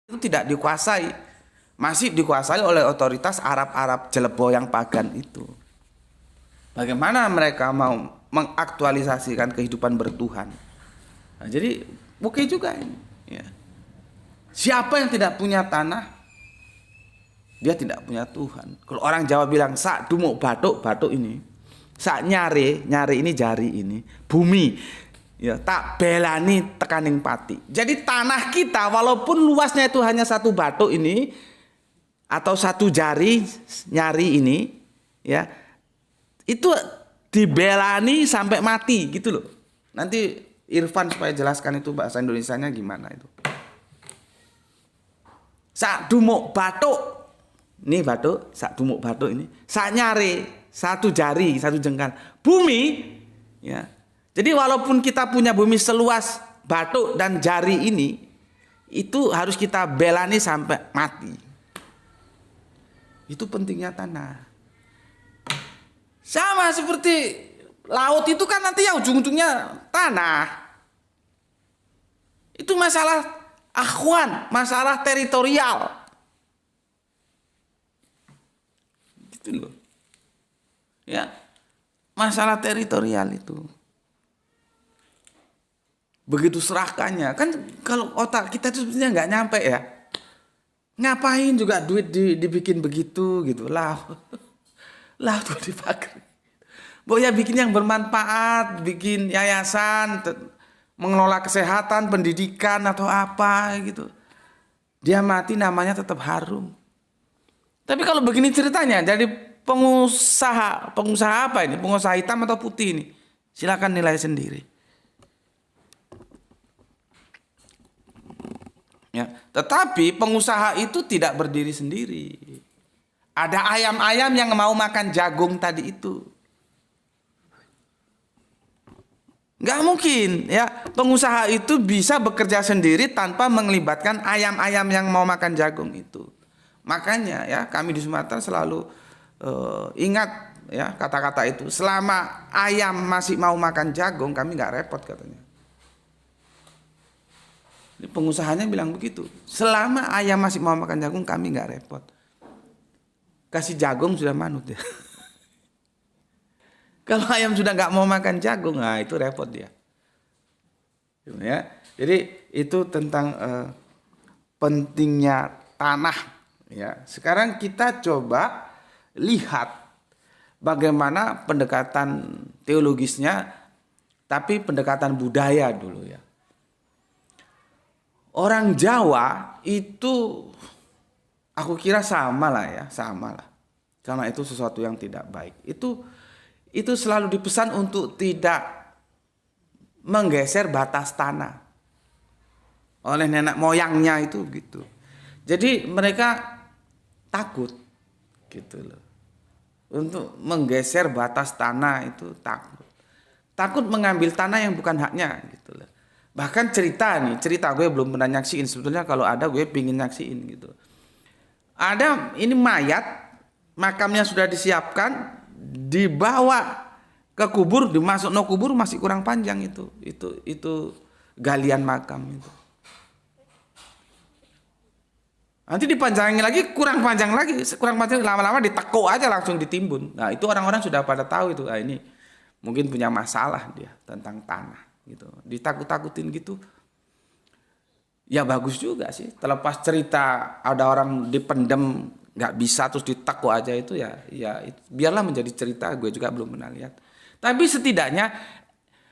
itu tidak dikuasai, masih dikuasai oleh otoritas Arab-Arab jelebo yang pagan itu. Bagaimana mereka mau mengaktualisasikan kehidupan bertuhan? Nah, jadi oke juga ini. Ya. Siapa yang tidak punya tanah, dia tidak punya Tuhan. Kalau orang Jawa bilang sak dumuk batuk, batuk ini, sak nyare, nyare ini jari ini, bumi. Ya, tak belani tekaning pati. Jadi tanah kita walaupun luasnya itu hanya satu batuk ini atau satu jari nyari ini, ya itu dibelani sampai mati gitu loh. Nanti Irfan supaya jelaskan itu bahasa Indonesianya gimana itu. Sak dumuk batuk, ini batuk, sak dumuk batuk ini, sak nyare, satu jari, satu jengkal, bumi, ya. Jadi walaupun kita punya bumi seluas batuk dan jari ini, itu harus kita belani sampai mati. Itu pentingnya tanah. Sama seperti laut itu kan nanti ya ujung-ujungnya tanah. Itu masalah akhwan, masalah teritorial. Gitu loh. Ya, masalah teritorial itu. Begitu serahkannya, kan kalau otak kita itu sebenarnya nggak nyampe ya. Ngapain juga duit dibikin begitu gitu lah. Lah tuh dipakai. Pokoknya bikin yang bermanfaat, bikin yayasan, mengelola kesehatan, pendidikan atau apa gitu. Dia mati namanya tetap harum. Tapi kalau begini ceritanya, jadi pengusaha apa ini? Pengusaha hitam atau putih ini? Silakan nilai sendiri. Ya, tetapi pengusaha itu tidak berdiri sendiri. Ada ayam-ayam yang mau makan jagung tadi itu. Nggak mungkin ya pengusaha itu bisa bekerja sendiri tanpa melibatkan ayam-ayam yang mau makan jagung itu. Makanya ya kami di Sumatera selalu ingat ya kata-kata itu. Selama ayam masih mau makan jagung kami nggak repot katanya. Pengusahanya bilang begitu. Selama ayam masih mau makan jagung kami nggak repot. Kasih jagung sudah manut ya. Kalau ayam sudah nggak mau makan jagung, nah itu repot dia. Ya, jadi itu tentang pentingnya tanah. Ya, sekarang kita coba lihat bagaimana pendekatan teologisnya, tapi pendekatan budaya dulu ya. Orang Jawa itu aku kira sama lah ya, sama lah. Karena itu sesuatu yang tidak baik. Itu selalu dipesan untuk tidak menggeser batas tanah oleh nenek moyangnya itu gitu. Jadi mereka takut gitu loh. Untuk menggeser batas tanah itu takut. Takut mengambil tanah yang bukan haknya gitu loh. Bahkan cerita gue belum pernah nyaksiin. Sebetulnya kalau ada gue pingin nyaksiin gitu. Ada ini mayat, makamnya sudah disiapkan, dibawa ke kubur, dimasuk no kubur masih kurang panjang itu galian makam itu. Nanti dipanjangin lagi, kurang panjang lama-lama ditekuk aja langsung ditimbun. Nah itu orang-orang sudah pada tahu itu. Nah, ini mungkin punya masalah dia tentang tanah. Gitu, ditakut-takutin gitu, ya bagus juga sih. Terlepas cerita ada orang dipendem nggak bisa terus ditakut aja itu ya biarlah menjadi cerita. Gue juga belum pernah lihat. Tapi setidaknya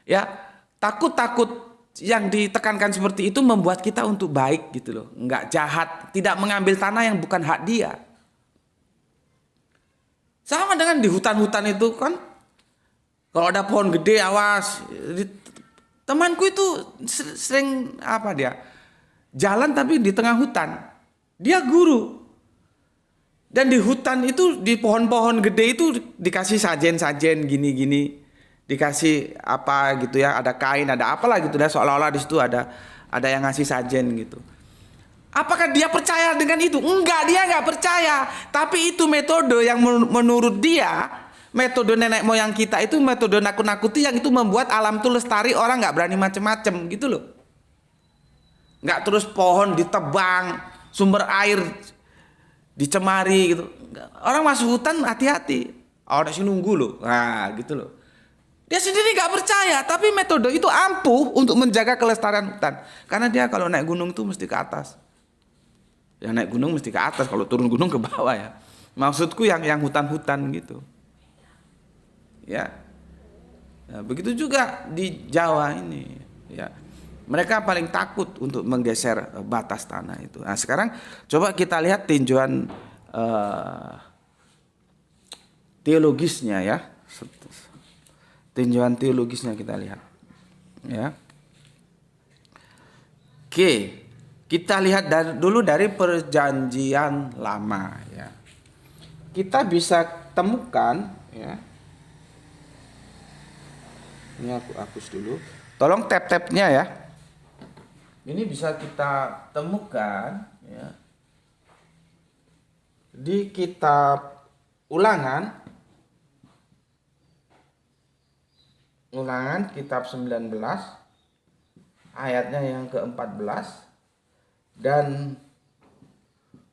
ya takut yang ditekankan seperti itu membuat kita untuk baik gitu loh, nggak jahat, tidak mengambil tanah yang bukan hak dia. Sama dengan di hutan-hutan itu kan, kalau ada pohon gede awas. Temanku itu sering jalan tapi di tengah hutan. Dia guru. Dan di hutan itu di pohon-pohon gede itu dikasih sajen-sajen gini-gini. Dikasih apa gitu ya, ada kain, ada apalah gitu ya, seolah-olah di situ ada yang ngasih sajen gitu. Apakah dia percaya dengan itu? Enggak, dia enggak percaya. Tapi itu metode yang menurut dia, metode nenek moyang kita itu metode nakut-nakuti yang itu membuat alam itu lestari, orang nggak berani macem-macem gitu loh. Nggak terus pohon ditebang, sumber air dicemari gitu. Orang masuk hutan hati-hati. Orang sih nunggu loh. Nah, gitu loh. Dia sendiri nggak percaya, tapi metode itu ampuh untuk menjaga kelestarian hutan. Karena dia kalau naik gunung itu mesti ke atas. Ya naik gunung mesti ke atas, kalau turun gunung ke bawah ya. Maksudku yang hutan-hutan gitu. Ya. Nah, begitu juga di Jawa ini. Ya. Mereka paling takut untuk menggeser batas tanah itu. Nah, sekarang coba kita lihat tinjauan teologisnya ya. Tinjauan teologisnya kita lihat. Ya. Oke, kita lihat dulu dari Perjanjian Lama ya. Kita bisa temukan ya. Ini aku hapus dulu. Tolong tap-tapnya ya. Ini bisa kita temukan ya, di kitab Ulangan kitab 19 ayatnya yang ke-14 dan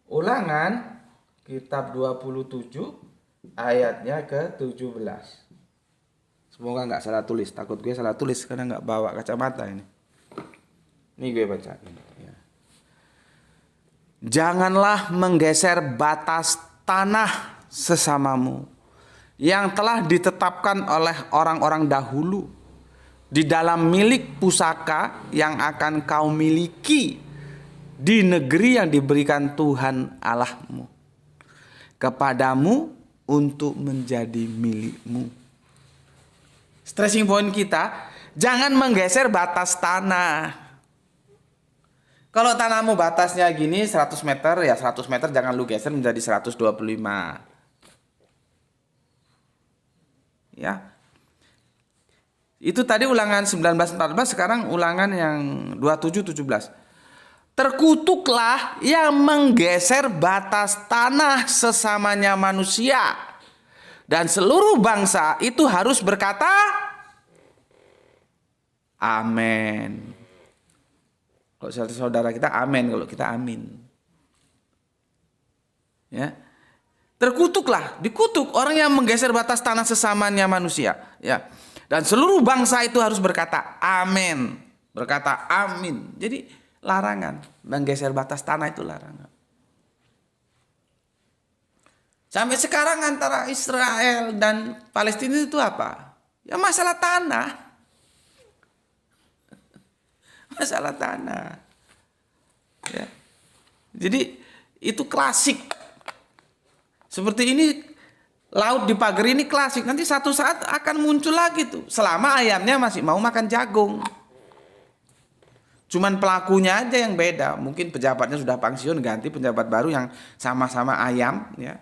Ulangan kitab 27 ayatnya ke-17. Semoga nggak salah tulis, takut gue salah tulis karena nggak bawa kacamata ini. Ini gue baca. Ya. Janganlah menggeser batas tanah sesamamu yang telah ditetapkan oleh orang-orang dahulu di dalam milik pusaka yang akan kau miliki di negeri yang diberikan Tuhan Allahmu kepadamu untuk menjadi milikmu. Stressing point kita, jangan menggeser batas tanah. Kalau tanahmu batasnya gini 100 meter, ya 100 meter jangan lu geser menjadi 125. Ya. Itu tadi Ulangan 19:14, sekarang Ulangan yang 27:17. Terkutuklah yang menggeser batas tanah sesamanya manusia. Dan seluruh bangsa itu harus berkata amin. Kalau saudara kita amin, kalau kita amin. Ya. Terkutuklah, dikutuk orang yang menggeser batas tanah sesamanya manusia, ya. Dan seluruh bangsa itu harus berkata amin. Berkata amin. Jadi larangan menggeser batas tanah itu larangan. Sampai sekarang antara Israel dan Palestina itu apa? Ya masalah tanah. Masalah tanah. Ya. Jadi itu klasik. Seperti ini laut di pagar ini klasik. Nanti satu saat akan muncul lagi tuh. Selama ayamnya masih mau makan jagung. Cuman pelakunya aja yang beda. Mungkin pejabatnya sudah pensiun, ganti pejabat baru yang sama-sama ayam. Ya.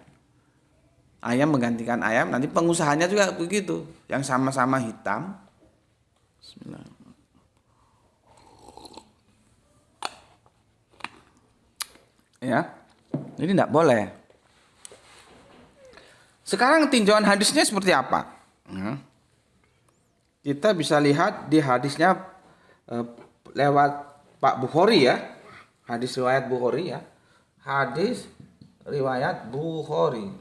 Ayam menggantikan ayam. Nanti pengusahanya juga begitu. Yang sama-sama hitam. Bismillah. Ya, ini tidak boleh. Sekarang tinjauan hadisnya seperti apa? Nah, kita bisa lihat di hadisnya lewat Pak Bukhari ya, hadis riwayat Bukhari ya, hadis riwayat Bukhari.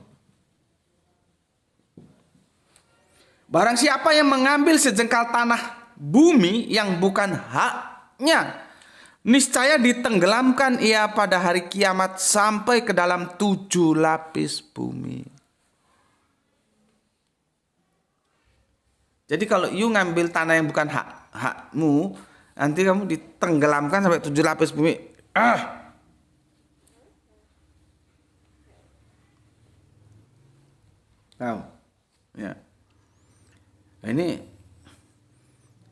Barang siapa yang mengambil sejengkal tanah bumi yang bukan haknya, niscaya ditenggelamkan ia pada hari kiamat sampai ke dalam 7 lapis bumi. Jadi kalau you ngambil tanah yang bukan hakmu, nanti kamu ditenggelamkan sampai 7 lapis bumi. Tahu? Ya. Nah, ini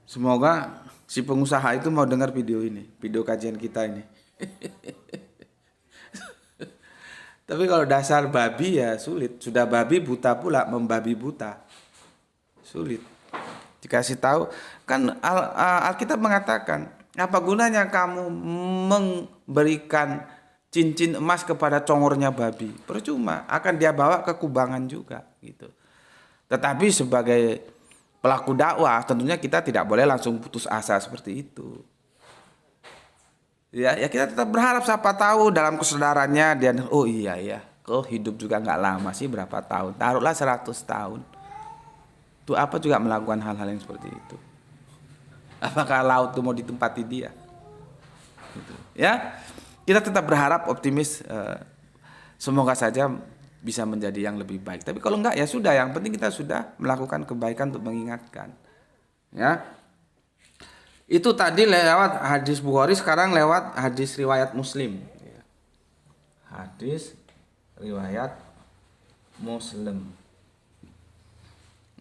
semoga si pengusaha itu mau dengar video ini, video kajian kita ini. Tapi kalau dasar babi ya sulit. Sudah babi buta pula membabi buta. Sulit. Dikasih tahu kan Alkitab mengatakan, apa gunanya kamu memberikan cincin emas kepada congornya babi? Percuma, akan dia bawa ke kubangan juga gitu. Tetapi sebagai pelaku dakwah tentunya kita tidak boleh langsung putus asa seperti itu. Ya kita tetap berharap, siapa tahu dalam kesadarannya dia, oh iya, kok hidup juga nggak lama sih, berapa tahun, taruhlah 100 tahun. Tuh apa juga melakukan hal-hal yang seperti itu. Apakah laut itu mau ditempati dia? Gitu. Ya, kita tetap berharap, optimis, semoga saja bisa menjadi yang lebih baik. Tapi kalau enggak ya sudah, yang penting kita sudah melakukan kebaikan untuk mengingatkan. Ya. Itu tadi lewat hadis Bukhari, sekarang lewat hadis riwayat Muslim. Hadis riwayat Muslim.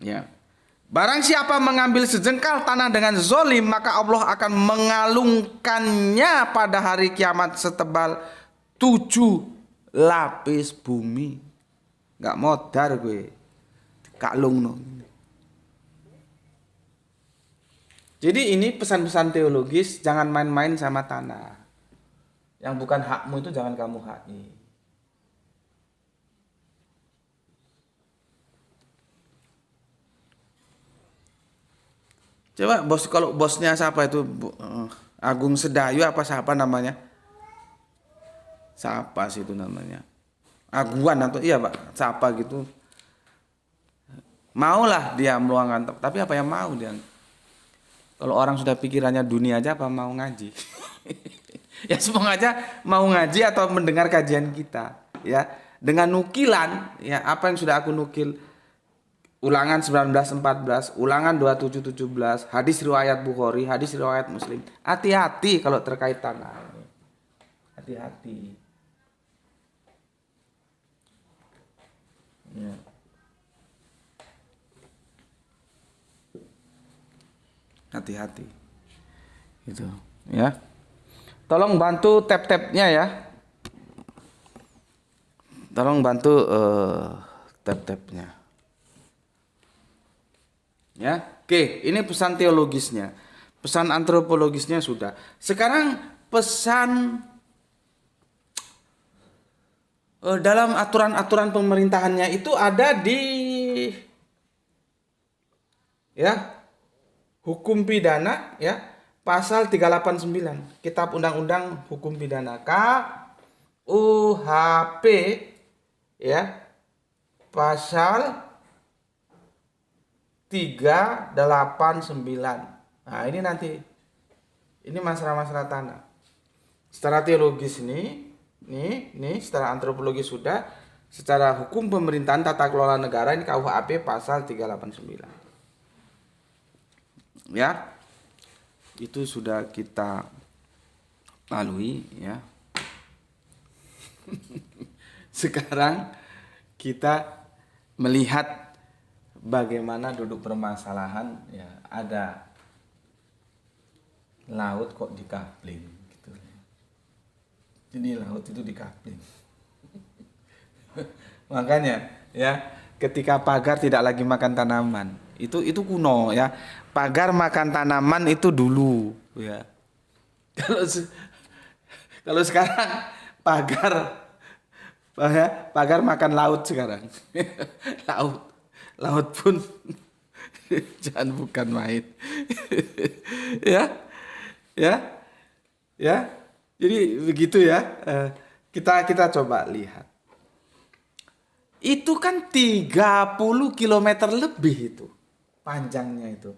Ya. Barang siapa mengambil sejengkal tanah dengan zolim, maka Allah akan mengalungkannya pada hari kiamat setebal 7 lapis bumi. Gak modar gue. Kalung no. Jadi ini pesan-pesan teologis, jangan main-main sama tanah. Yang bukan hakmu itu jangan kamu haki. Coba kalau bosnya siapa itu, Agung Sedayu apa siapa namanya? Siapa sih itu namanya? Aguan atau iya Pak, siapa gitu. Maulah dia meluangkan, tapi apa yang mau dia? Kalau orang sudah pikirannya dunia aja, apa mau ngaji? Ya semoga aja mau ngaji atau mendengar kajian kita, ya. Dengan nukilan, ya apa yang sudah aku nukil, ulangan 1914, ulangan 2717, hadis riwayat Bukhari, hadis riwayat Muslim. Hati-hati kalau terkait tanah. Hati-hati. Ya. Hati-hati. Gitu, ya. Tolong bantu tap-tapnya ya. Tolong bantu tap-tapnya. Ya. Oke, ini pesan teologisnya. Pesan antropologisnya sudah. Sekarang pesan dalam aturan-aturan pemerintahannya itu ada di hukum pidana, ya, pasal 389 Kitab Undang-Undang Hukum Pidana KUHP, ya, pasal 389. Nah, ini nanti ini masalah-masalah tanah. Secara teologis ini secara antropologis sudah, secara hukum pemerintahan tata kelola negara ini KUHP pasal 389. Ya. Itu sudah kita lalui, ya. Sekarang kita melihat bagaimana duduk permasalahan, ya, ada laut kok dikapling gitu. Jadi laut itu dikapling. Makanya, ya, ketika pagar tidak lagi makan tanaman, itu kuno, ya. Pagar makan tanaman itu dulu, ya. Kalau sekarang pagar makan laut sekarang. Laut pun jangan bukan main. Ya. Jadi begitu ya. Kita coba lihat. Itu kan 30 km lebih itu panjangnya itu.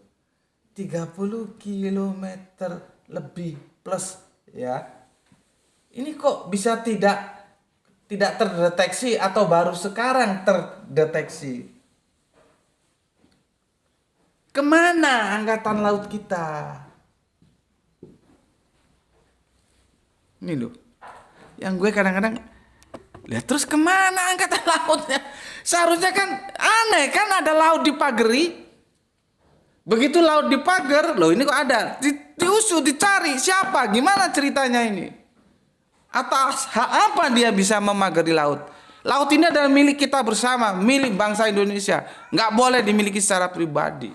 30 km lebih plus, ya. Ini kok bisa tidak terdeteksi atau baru sekarang terdeteksi? Kemana angkatan laut kita? Ini loh, yang gue kadang-kadang lihat, terus kemana angkatan lautnya? Seharusnya kan aneh kan, ada laut dipagari. Begitu laut dipagar, loh ini kok ada? Diusut, dicari siapa, gimana ceritanya ini? Atas hak apa dia bisa memagari laut? Laut ini adalah milik kita bersama, milik bangsa Indonesia. Nggak boleh dimiliki secara pribadi.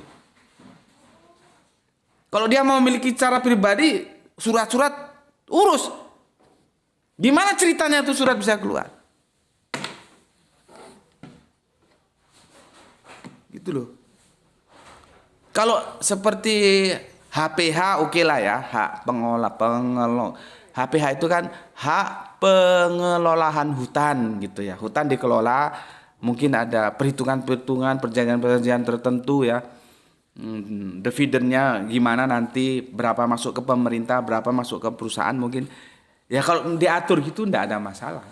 Kalau dia mau memiliki secara pribadi, surat-surat urus. Gimana ceritanya tuh surat bisa keluar? Gitu loh. Kalau seperti HPH oke lah ya, hak HPH itu kan hak pengelolaan hutan gitu ya. Hutan dikelola, mungkin ada perhitungan-perhitungan, perjanjian-perjanjian tertentu ya. Dividennya gimana nanti, berapa masuk ke pemerintah, berapa masuk ke perusahaan mungkin. Ya kalau diatur gitu enggak ada masalah.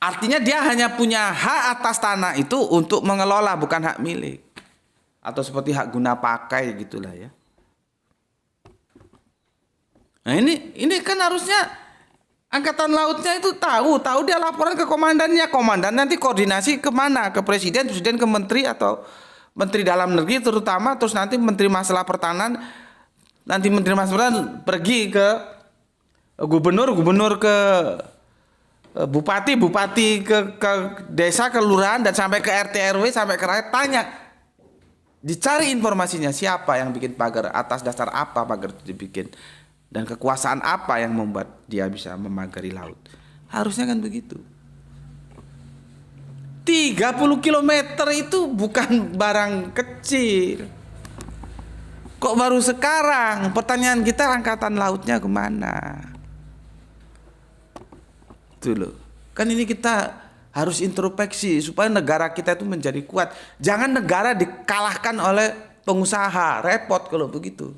Artinya dia hanya punya hak atas tanah itu untuk mengelola, bukan hak milik. Atau seperti hak guna pakai gitulah ya. Nah ini kan harusnya Angkatan Lautnya itu tahu dia laporan ke komandannya. Komandan nanti koordinasi kemana? Ke presiden ke menteri atau menteri dalam negeri terutama. Terus nanti menteri masalah pertahanan. Nanti menteri masalah pertahanan pergi ke gubernur ke bupati ke desa, kelurahan, dan sampai ke RT RW, sampai ke rakyat, tanya. Dicari informasinya, siapa yang bikin pagar, atas dasar apa pagar itu dibikin, dan kekuasaan apa yang membuat dia bisa memagari laut. Harusnya kan begitu. 30 km itu bukan barang kecil. Kok baru sekarang? Pertanyaan kita, angkatan lautnya kemana? Itu loh. Kan ini kita harus introspeksi supaya negara kita itu menjadi kuat. Jangan negara dikalahkan oleh pengusaha. Repot kalau begitu.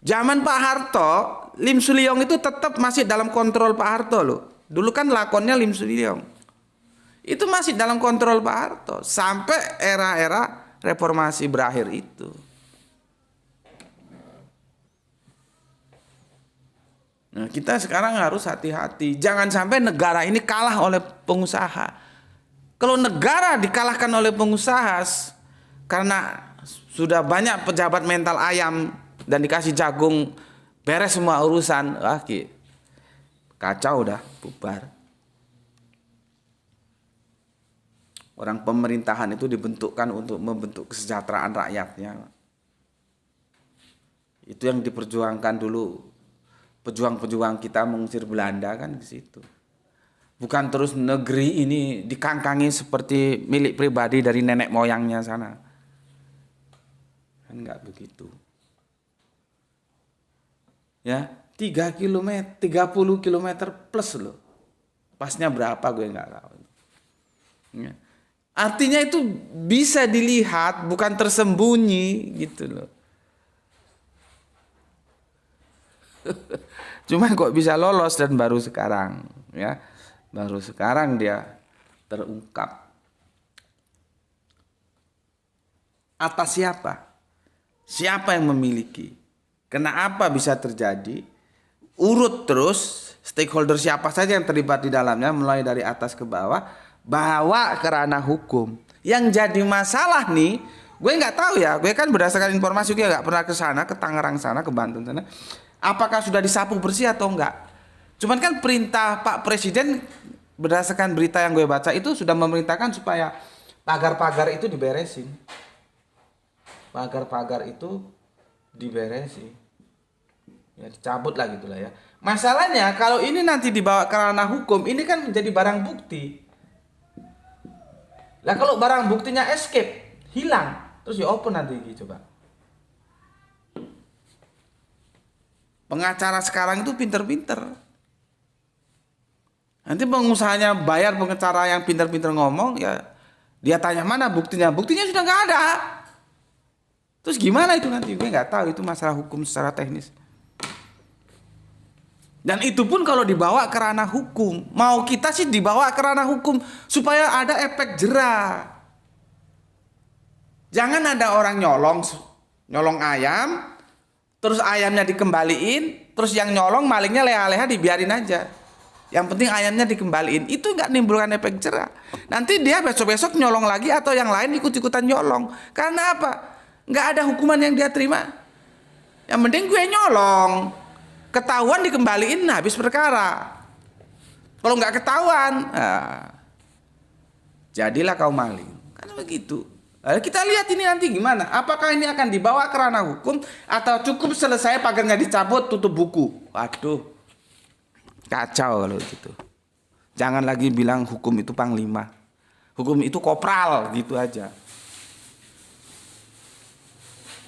Zaman Pak Harto, Lim Suliong itu tetap masih dalam kontrol Pak Harto loh. Dulu kan lakonnya Lim Suliong. Itu masih dalam kontrol Pak Harto sampai era-era reformasi berakhir itu. Nah, kita sekarang harus hati-hati. Jangan sampai negara ini kalah oleh pengusaha. Kalau negara dikalahkan oleh pengusaha karena sudah banyak pejabat mental ayam dan dikasih jagung, beres semua urusan, kacau dah, bubar. Orang pemerintahan itu dibentukkan untuk membentuk kesejahteraan rakyatnya. Itu yang diperjuangkan dulu. Pejuang-pejuang kita mengusir Belanda kan ke situ. Bukan terus negeri ini dikangkangi seperti milik pribadi dari nenek moyangnya sana. Kan enggak begitu. Ya, 30 km plus loh. Pasnya berapa gue enggak tahu. Ya. Artinya itu bisa dilihat, bukan tersembunyi gitu loh. Cuman kok bisa lolos dan baru sekarang ya. Baru sekarang dia terungkap. Atas siapa? Siapa yang memiliki? Kenapa bisa terjadi? Urut terus stakeholder siapa saja yang terlibat di dalamnya, mulai dari atas ke bawah, bawa ke ranah hukum. Yang jadi masalah nih, gue nggak tahu ya, gue kan berdasarkan informasi gue nggak pernah ke sana, ke Tangerang sana, ke Banten sana. Apakah sudah disapu bersih atau enggak? Cuman kan perintah Pak Presiden berdasarkan berita yang gue baca itu sudah memerintahkan supaya pagar-pagar itu diberesin. Pagar-pagar itu diberesin. Ya dicabut lah gitulah ya. Masalahnya kalau ini nanti dibawa ke ranah hukum, ini kan menjadi barang bukti. Lah kalau barang buktinya escape, hilang, terus ya open nanti coba. Pengacara sekarang itu pinter-pinter. Nanti pengusahanya bayar pengacara yang pinter-pinter ngomong, ya dia tanya mana buktinya. Buktinya sudah nggak ada. Terus gimana itu nanti? Gue nggak tahu, itu masalah hukum secara teknis. Dan itu pun kalau dibawa ke ranah hukum. Mau kita sih dibawa ke ranah hukum supaya ada efek jera. Jangan ada orang nyolong ayam, terus ayamnya dikembaliin, terus yang nyolong malingnya leha-leha dibiarin aja. Yang penting ayamnya dikembaliin. Itu nggak nimbulkan efek jera. Nanti dia besok-besok nyolong lagi atau yang lain ikut-ikutan nyolong. Karena apa? Nggak ada hukuman yang dia terima. Yang penting gue nyolong, ketahuan dikembaliin, habis perkara. Kalau nggak ketahuan, jadilah kau maling. Kan begitu. Kita lihat ini nanti gimana. Apakah ini akan dibawa ke ranah hukum atau cukup selesai pagarnya dicabut, tutup buku. Waduh, kacau kalau gitu. Jangan lagi bilang hukum itu panglima. Hukum itu kopral gitu aja.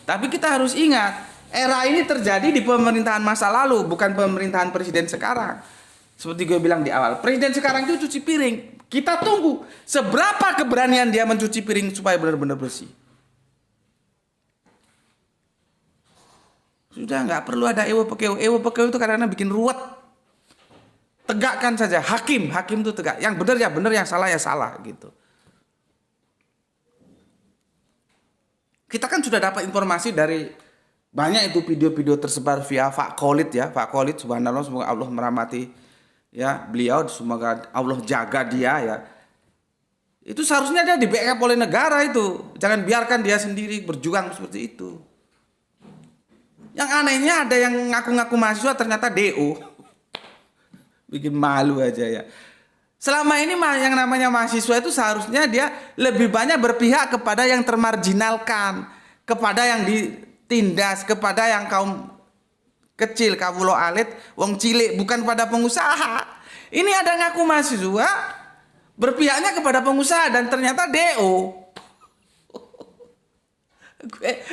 Tapi kita harus ingat, era ini terjadi di pemerintahan masa lalu, bukan pemerintahan presiden sekarang. Seperti gue bilang di awal, presiden sekarang itu cuci piring. Kita tunggu seberapa keberanian dia mencuci piring supaya benar-benar bersih. Sudah nggak perlu ada ewo pekeu. Ewo pekeu itu kadang-kadang bikin ruwet. Tegakkan saja. Hakim itu tegak. Yang benar ya benar, yang salah ya salah gitu. Kita kan sudah dapat informasi dari banyak itu video-video tersebar via Pak Khalid ya. Pak Khalid, subhanallah, semoga Allah merahmati ya beliau, semoga Allah jaga dia ya. Itu seharusnya dia di backup oleh negara itu. Jangan biarkan dia sendiri berjuang seperti itu. Yang anehnya ada yang ngaku-ngaku mahasiswa ternyata DO. Bikin malu aja ya. Selama ini yang namanya mahasiswa itu seharusnya dia lebih banyak berpihak kepada yang termarginalkan, kepada yang ditindas, kepada yang kaum kecil, kawulo alit, wong cilik, bukan pada pengusaha. Ini ada ngaku mahasiswa berpihaknya kepada pengusaha dan ternyata DO.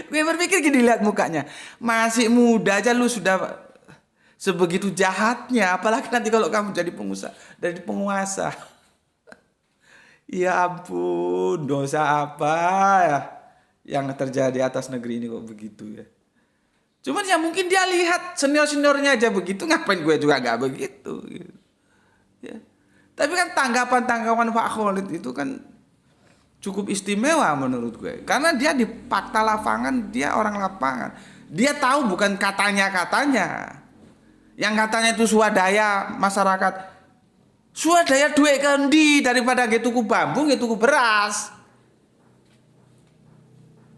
gue berpikir gini, lihat mukanya, masih muda aja lu sudah sebegitu jahatnya, apalagi nanti kalau kamu jadi penguasa. Ya ampun, dosa apa ya yang terjadi atas negeri ini kok begitu ya. Cuman ya mungkin dia lihat senior-seniornya aja begitu, ngapain gue juga gak begitu gitu. Ya. Tapi kan tanggapan Pak Khalid itu kan cukup istimewa menurut gue. Karena dia di fakta lapangan, dia orang lapangan. Dia tahu bukan katanya. Yang katanya itu swadaya masyarakat. Swadaya duit kendi daripada gitu tuku bambu, gitu tuku beras.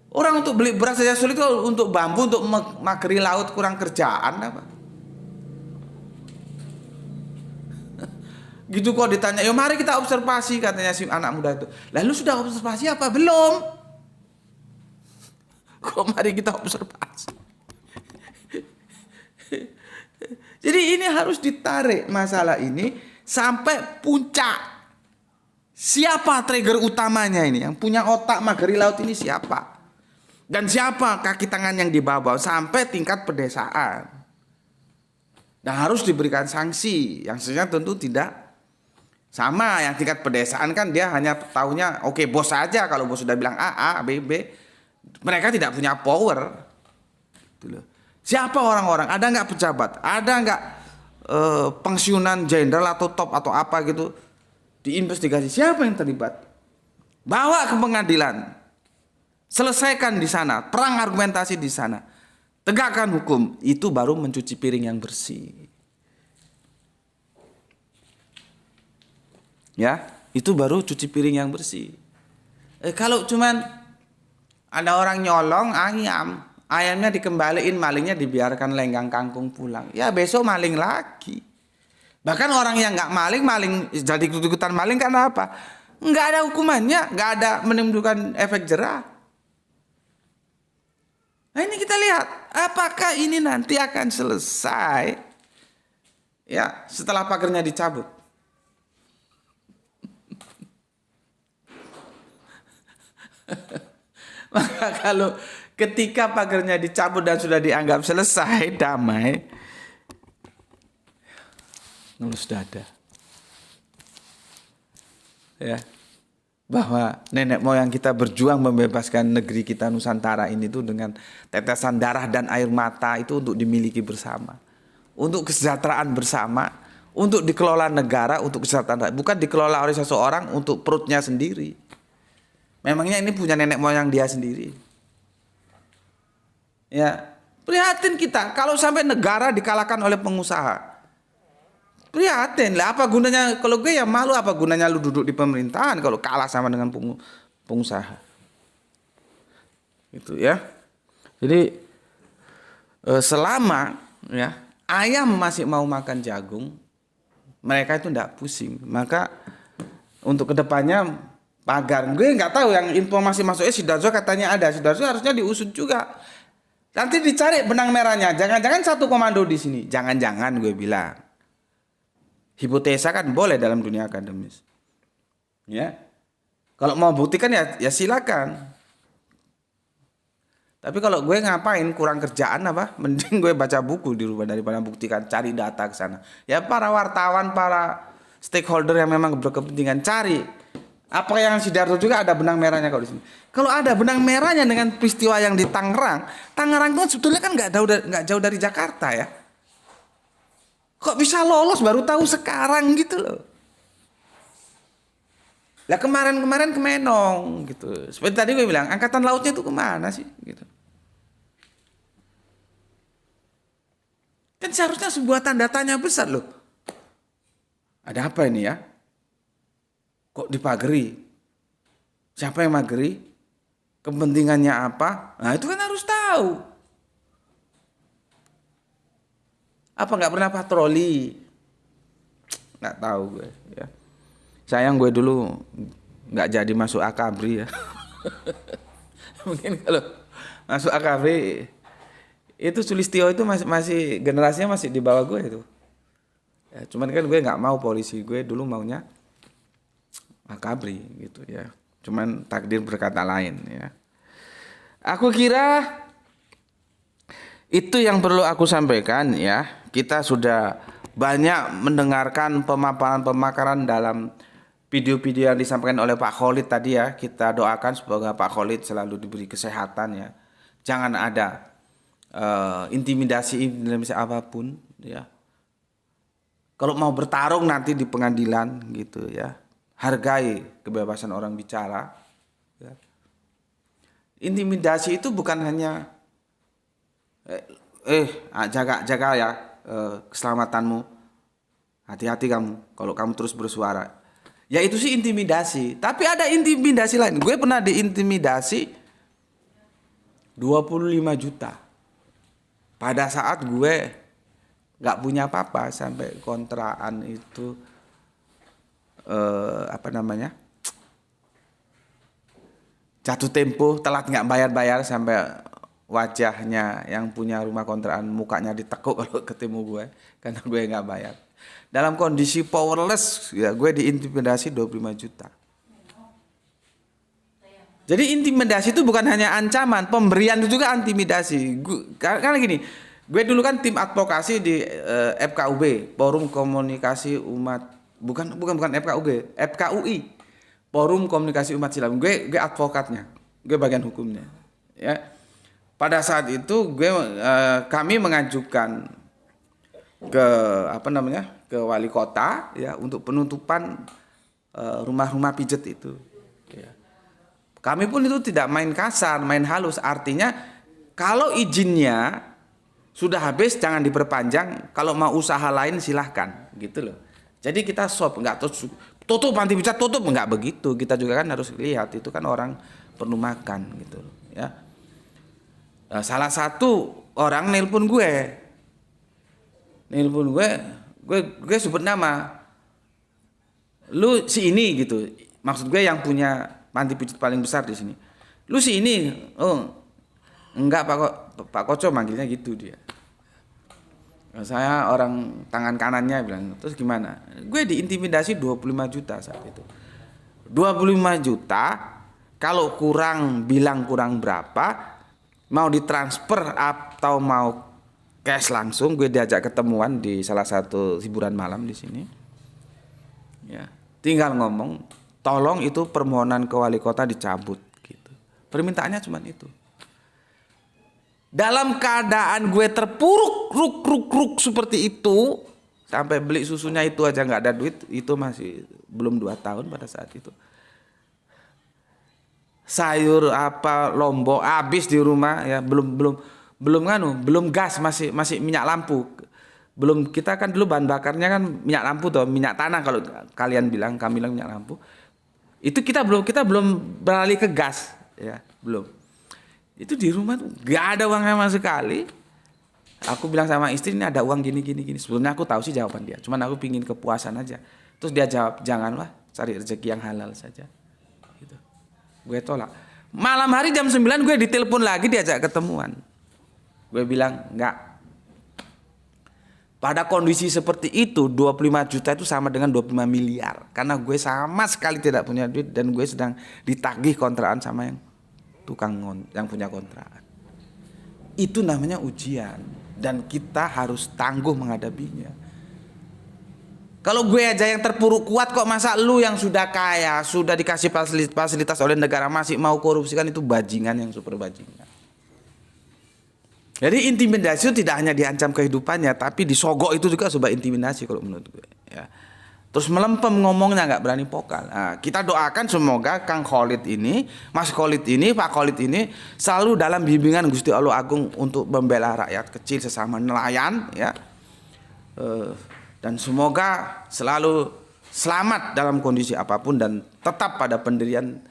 Orang untuk beli beras saja sulit, untuk bambu, untuk mageri laut kurang kerjaan apa? Gitu kok ditanya, "Yo mari kita observasi," katanya si anak muda itu. Lalu sudah observasi apa? Belum. Kok mari kita observasi? Jadi ini harus ditarik masalah ini sampai puncak. Siapa trigger utamanya ini? Yang punya otak mageri laut ini siapa? Dan siapa kaki tangan yang dibawa sampai tingkat pedesaan? Dan harus diberikan sanksi yang sebenarnya tentu tidak sama. Yang tingkat pedesaan kan dia hanya tahunya oke, bos saja. Kalau bos sudah bilang A, B, B, mereka tidak punya power. Gitu loh. Siapa orang-orang? Ada nggak pejabat? Ada nggak pensiunan jenderal atau top atau apa gitu? Diinvestigasi siapa yang terlibat? Bawa ke pengadilan. Selesaikan di sana. Perang argumentasi di sana. Tegakkan hukum. Itu baru mencuci piring yang bersih. Ya, itu baru cuci piring yang bersih. Kalau cuman ada orang nyolong ayam, ayamnya dikembaliin, malingnya dibiarkan lenggang kangkung pulang. Ya besok maling lagi. Bahkan orang yang nggak maling jadi ikut-ikutan maling karena apa? Nggak ada hukumannya, nggak ada menimbulkan efek jerah. Nah ini kita lihat, apakah ini nanti akan selesai ya setelah pagernya dicabut? Maka kalau ketika pagernya dicabut dan sudah dianggap selesai, damai, ngelus dada. Ya. Bahwa nenek moyang kita berjuang membebaskan negeri kita Nusantara ini tuh dengan tetesan darah dan air mata itu untuk dimiliki bersama. Untuk kesejahteraan bersama, untuk dikelola negara, untuk kesejahteraan, bukan dikelola oleh seseorang untuk perutnya sendiri. Memangnya ini punya nenek moyang dia sendiri. Ya, prihatin kita kalau sampai negara dikalahkan oleh pengusaha. Prihatin lah, apa gunanya? Kalau gue ya malu, apa gunanya lu duduk di pemerintahan kalau kalah sama dengan pengusaha. Itu ya. Jadi selama ya ayam masih mau makan jagung, mereka itu enggak pusing. Maka untuk kedepannya pagar, gue nggak tahu yang informasi masuknya Sidarso katanya ada. Sidarso harusnya diusut juga. Nanti dicari benang merahnya. Jangan-jangan satu komando di sini. Jangan-jangan gue bilang. Hipotesa kan boleh dalam dunia akademis. Ya. Kalau mau buktikan ya silakan. Tapi kalau gue ngapain, kurang kerjaan apa? Mending gue baca buku di rumah daripada buktikan, cari data ke sana. Ya para wartawan, para stakeholder yang memang berkepentingan cari. Apa yang Sidarto juga ada benang merahnya kalau di sini. Kalau ada benang merahnya dengan peristiwa yang di Tangerang, Tangerang itu sebetulnya kan nggak jauh dari Jakarta ya. Kok bisa lolos baru tahu sekarang gitu loh. Lah kemarin-kemarin ke Menong gitu. Seperti tadi gue bilang, angkatan lautnya itu kemana sih gitu. Kan seharusnya sebuah tanda tanya besar loh. Ada apa ini ya? Kok dipageri? Siapa yang mageri? Kepentingannya apa? Nah itu kan harus tahu. Apa nggak pernah patroli? Nggak tahu gue ya. Sayang gue dulu nggak jadi masuk Akabri ya. Mungkin kalau masuk Akabri itu Sulistyo itu masih generasinya masih di bawah gue itu. Ya, cuman kan gue nggak mau polisi, gue dulu maunya Akabri gitu ya. Cuman takdir berkata lain ya. Aku kira itu yang perlu aku sampaikan ya. Kita sudah banyak mendengarkan pemaparan-pemaparan dalam video-video yang disampaikan oleh Pak Khalid tadi ya. Kita doakan semoga Pak Khalid selalu diberi kesehatan ya. Jangan ada intimidasi apapun ya. Kalau mau bertarung nanti di pengadilan gitu ya. Hargai kebebasan orang bicara ya. Intimidasi itu bukan hanya jaga ya keselamatanmu. Hati-hati kamu kalau kamu terus bersuara. Ya itu sih intimidasi. Tapi ada intimidasi lain. Gue pernah diintimidasi 25 juta. Pada saat gue gak punya apa-apa sampai kontraan itu jatuh tempo, telat gak bayar-bayar sampai wajahnya yang punya rumah kontrakan mukanya ditekuk kalau ketemu gue karena gue gak bayar. Dalam kondisi powerless ya gue diintimidasi 25 juta. Jadi intimidasi itu bukan hanya ancaman, pemberian itu juga intimidasi. Karena gini, gue dulu kan tim advokasi di FKUB, Forum Komunikasi Umat, bukan FKUB, FKUI, Forum Komunikasi Umat Islam. Gue advokatnya, gue bagian hukumnya. Ya, pada saat itu kami mengajukan ke wali kota ya untuk penutupan rumah-rumah pijet itu. Ya. Kami pun itu tidak main kasar, main halus. Artinya kalau izinnya sudah habis jangan diperpanjang. Kalau mau usaha lain silahkan, gitu loh. Jadi kita stop, nggak tutup panti pijat tutup, nggak begitu. Kita juga kan harus lihat itu kan orang perlu makan, gitu loh. Ya. Nah, salah satu orang nelpon gue sebut nama, lu si ini gitu, maksud gue yang punya panti pijat paling besar di sini, lu si ini, oh enggak Pak Koco manggilnya gitu dia, saya orang tangan kanannya bilang, terus gimana, gue diintimidasi 25 juta saat itu, 25 juta, kalau bilang kurang berapa, mau ditransfer atau mau cash langsung, gue diajak ketemuan di salah satu hiburan malam di sini. Ya, tinggal ngomong, tolong itu permohonan ke wali kota dicabut gitu. Permintaannya cuma itu. Dalam keadaan gue terpuruk ruk seperti itu, sampai beli susunya itu aja nggak ada duit, itu masih belum 2 tahun pada saat itu. Sayur lombok habis di rumah ya, belum gas, masih minyak lampu. Belum, kita kan dulu bahan bakarnya kan minyak lampu toh, minyak tanah kalau kalian bilang, kami bilang minyak lampu. Itu kita belum beralih ke gas ya, belum. Itu di rumah tuh gak ada uang sama sekali. Aku bilang sama istri, ini ada uang gini. Sebelumnya aku tahu sih jawaban dia, cuman aku pingin kepuasan aja. Terus dia jawab, janganlah, cari rezeki yang halal saja. Gitu. Gue tolak. Malam hari jam 9 gue ditelepon lagi, diajak ketemuan. Gue bilang enggak. Pada kondisi seperti itu 25 juta itu sama dengan 25 miliar. Karena gue sama sekali tidak punya duit dan gue sedang ditagih kontrakan sama yang tukang yang punya kontrakan. Itu namanya ujian dan kita harus tangguh menghadapinya. Kalau gue aja yang terpuruk kuat kok, masa lu yang sudah kaya, sudah dikasih fasilitas oleh negara masih mau korupsi? Kan itu bajingan yang super bajingan. Jadi intimidasi itu tidak hanya diancam kehidupannya, tapi disogok itu juga sebuah intimidasi kalau menurut gue. Ya. Terus melempem ngomongnya, nggak berani vokal. Nah, kita doakan semoga Kang Khalid ini, Mas Khalid ini, Pak Khalid ini selalu dalam bimbingan Gusti Allah Agung untuk membela rakyat kecil sesama nelayan, ya. Dan semoga selalu selamat dalam kondisi apapun dan tetap pada pendirian,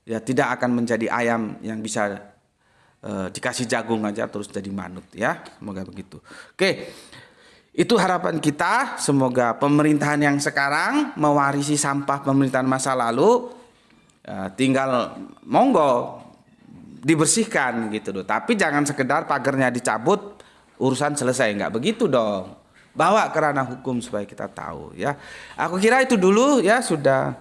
ya, tidak akan menjadi ayam yang bisa dikasih jagung aja terus jadi manut, ya. Semoga begitu. Oke. Itu harapan kita, semoga pemerintahan yang sekarang mewarisi sampah pemerintahan masa lalu, tinggal monggo dibersihkan gitu loh. Tapi jangan sekedar pagarnya dicabut, urusan selesai, nggak begitu dong. Bawa ke ranah hukum supaya kita tahu, ya. Aku kira itu dulu, ya, sudah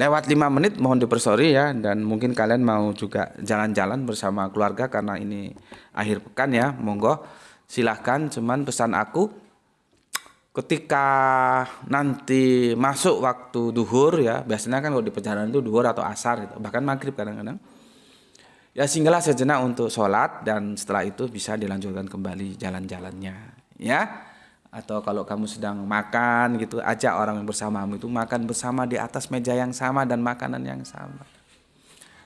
lewat 5 menit, mohon dipersori, ya. Dan mungkin kalian mau juga jalan-jalan bersama keluarga karena ini akhir pekan, ya, monggo. Silahkan, cuman pesan aku ketika nanti masuk waktu duhur, ya, biasanya kan kalau di perjalanan itu duhur atau asar gitu, bahkan maghrib kadang-kadang, ya, singgahlah sejenak untuk sholat dan setelah itu bisa dilanjutkan kembali jalan-jalannya, ya. Atau kalau kamu sedang makan gitu, ajak orang yang bersamamu itu makan bersama di atas meja yang sama dan makanan yang sama.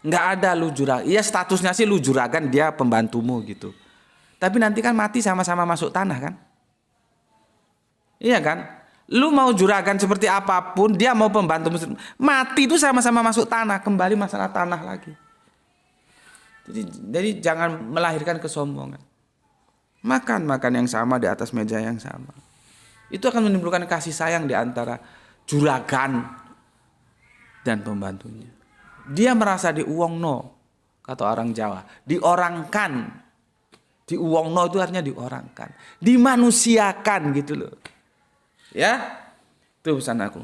Nggak ada lu juragan, iya statusnya sih lu juragan, dia pembantumu gitu. Tapi nanti kan mati sama-sama masuk tanah kan? Iya kan? Lu mau juragan seperti apapun, dia mau pembantu, mati itu sama-sama masuk tanah, kembali masalah tanah lagi. Jadi jangan melahirkan kesombongan. Makan yang sama di atas meja yang sama. Itu akan menimbulkan kasih sayang di antara juragan dan pembantunya. Dia merasa diuwongno, kata orang Jawa, diorangkan. Diuwongno itu artinya diorangkan, dimanusiakan gitu loh, ya. Itu pesan aku.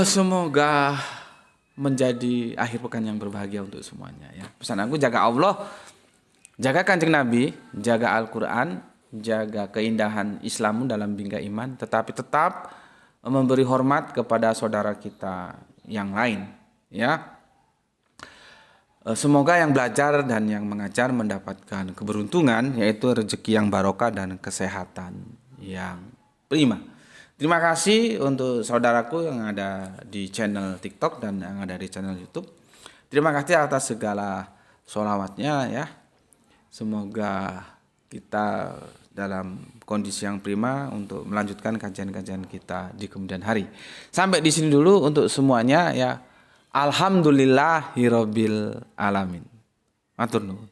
Semoga menjadi akhir pekan yang berbahagia untuk semuanya, ya. Pesan aku, jaga Allah, jaga Kanjeng Nabi, jaga Al-Quran, jaga keindahan Islammu dalam bingkai iman, tetapi tetap memberi hormat kepada saudara kita yang lain, ya. Semoga yang belajar dan yang mengajar mendapatkan keberuntungan, yaitu rezeki yang barokah dan kesehatan yang prima. Terima kasih untuk saudaraku yang ada di channel TikTok dan yang ada di channel YouTube. Terima kasih atas segala sholawatnya, ya. Semoga kita dalam kondisi yang prima untuk melanjutkan kajian-kajian kita di kemudian hari. Sampai di sini dulu untuk semuanya, ya. Alhamdulillahirabbil alamin. Matur nuwun.